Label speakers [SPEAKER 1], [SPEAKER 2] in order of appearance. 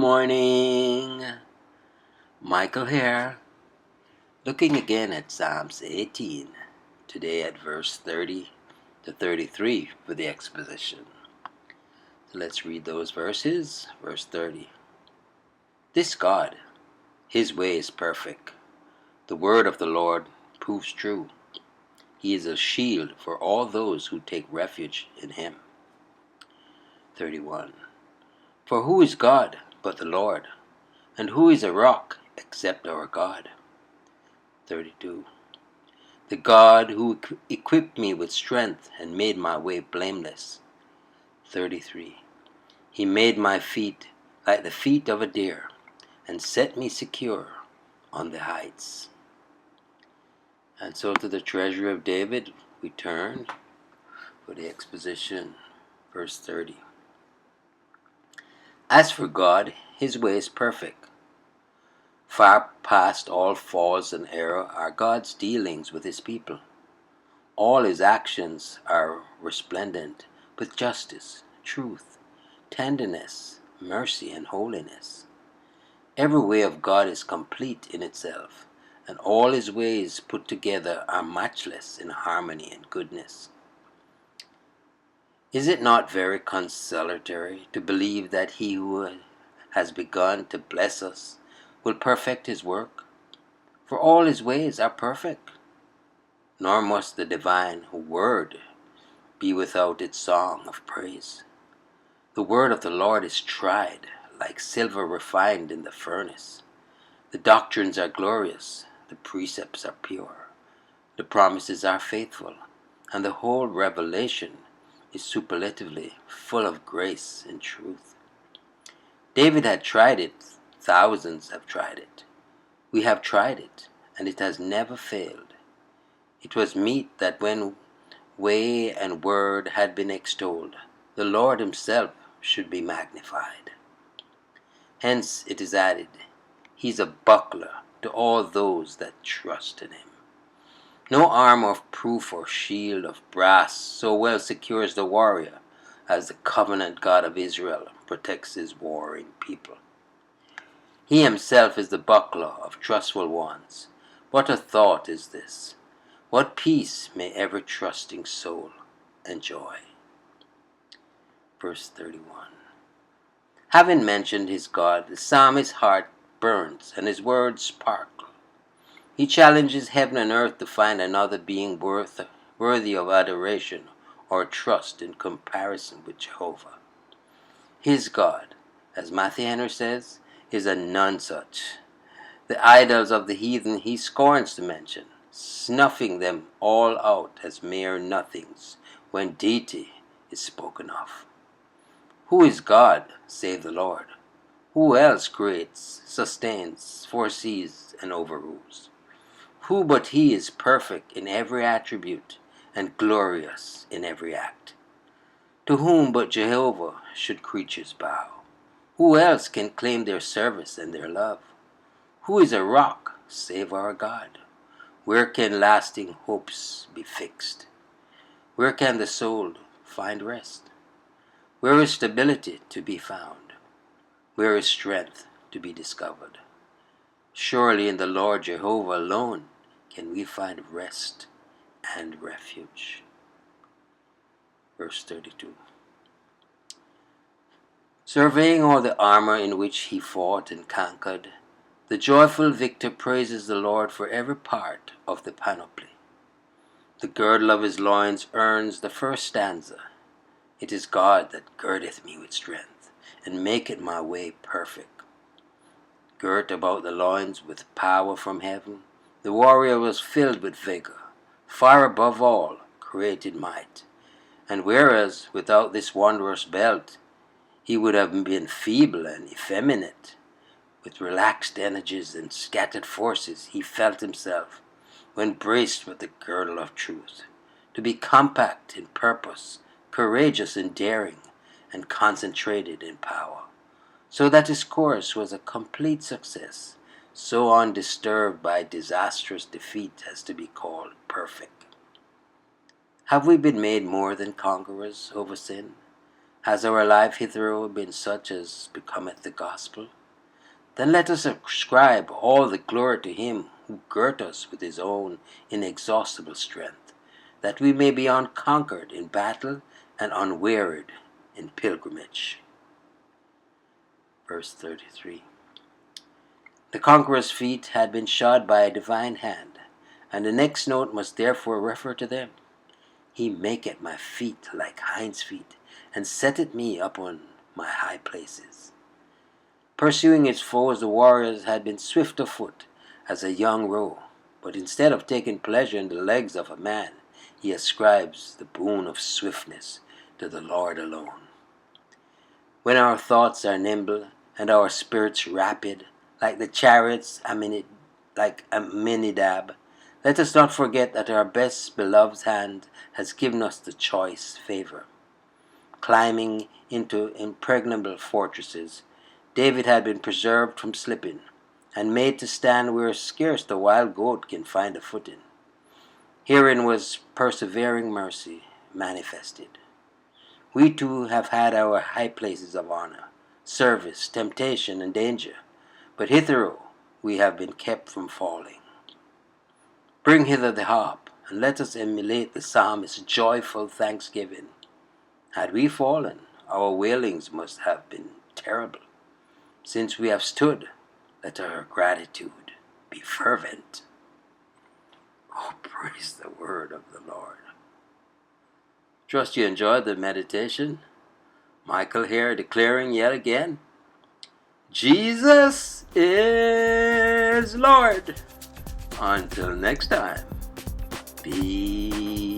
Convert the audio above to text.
[SPEAKER 1] morning, Michael here, looking again at Psalms 18, today at verse 30 to 33 for the exposition. So let's read those verses. Verse 30. This God, His way is perfect. The word of the Lord proves true. He is a shield for all those who take refuge in Him. 31. For who is God but the Lord? And who is a rock except our God? 32. The God who equipped me with strength and made my way blameless. 33. He made my feet like the feet of a deer and set me secure on the heights. And so to the treasure of David we turn for the exposition. Verse 30. As for God, His way is perfect. Far past all faults and error are God's dealings with His people. All His actions are resplendent with justice, truth, tenderness, mercy, and holiness. Every way of God is complete in itself, and all His ways put together are matchless in harmony and goodness. Is it not very consolatory to believe that He who has begun to bless us will perfect His work? For all His ways are perfect. Nor must the divine word be without its song of praise. The word of the Lord is tried, like silver refined in the furnace. The doctrines are glorious, the precepts are pure, the promises are faithful, and the whole revelation is superlatively full of grace and truth. David had tried it, thousands have tried it. We have tried it, and it has never failed. It was meet that when way and word had been extolled, the Lord Himself should be magnified. Hence it is added, He's a buckler to all those that trust in Him. No armor of proof or shield of brass so well secures the warrior as the covenant God of Israel protects His warring people. He Himself is the buckler of trustful ones. What a thought is this! What peace may every trusting soul enjoy. Verse 31. Having mentioned his God, the psalmist's heart burns and his words sparkle. He challenges heaven and earth to find another being worthy of adoration or trust in comparison with Jehovah. His God, as Matthew Henry says, is a none such. The idols of the heathen He scorns to mention, snuffing them all out as mere nothings when deity is spoken of. Who is God save the Lord? Who else creates, sustains, foresees, and overrules? Who but He is perfect in every attribute and glorious in every act? To whom but Jehovah should creatures bow? Who else can claim their service and their love? Who is a rock save our God? Where can lasting hopes be fixed? Where can the soul find rest? Where is stability to be found? Where is strength to be discovered? Surely in the Lord Jehovah alone can we find rest and refuge. Verse 32. Surveying all the armor in which he fought and conquered, the joyful victor praises the Lord for every part of the panoply. The girdle of his loins earns the first stanza. It is God that girdeth me with strength, and maketh my way perfect. Girt about the loins with power from heaven, the warrior was filled with vigor, far above all created might. And whereas without this wondrous belt, he would have been feeble and effeminate, with relaxed energies and scattered forces, he felt himself, when braced with the girdle of truth, to be compact in purpose, courageous in daring, and concentrated in power, so that his course was a complete success, so undisturbed by disastrous defeat as to be called perfect. Have we been made more than conquerors over sin? Has our life hitherto been such as becometh the gospel? Then let us ascribe all the glory to him who girt us with his own inexhaustible strength, that we may be unconquered in battle and unwearied in pilgrimage. Verse 33. The conqueror's feet had been shod by a divine hand, and the next note must therefore refer to them. He maketh my feet like hinds' feet, and setteth me upon my high places. Pursuing his foes, the warriors had been swift of foot as a young roe, but instead of taking pleasure in the legs of a man, he ascribes the boon of swiftness to the Lord alone. When our thoughts are nimble and our spirits rapid, like the chariots like Aminadab, let us not forget that our best beloved's hand has given us the choice favor. Climbing into impregnable fortresses, David had been preserved from slipping, and made to stand where scarce the wild goat can find a footing. Herein was persevering mercy manifested. We too have had our high places of honor, service, temptation, and danger, but hitherto we have been kept from falling. Bring hither the harp, and let us emulate the psalmist's joyful thanksgiving. Had we fallen, our wailings must have been terrible. Since we have stood, let our gratitude be fervent. Oh, praise the word of the Lord. Trust you enjoyed the meditation. Michael here declaring yet again, Jesus is Lord. Until next time, be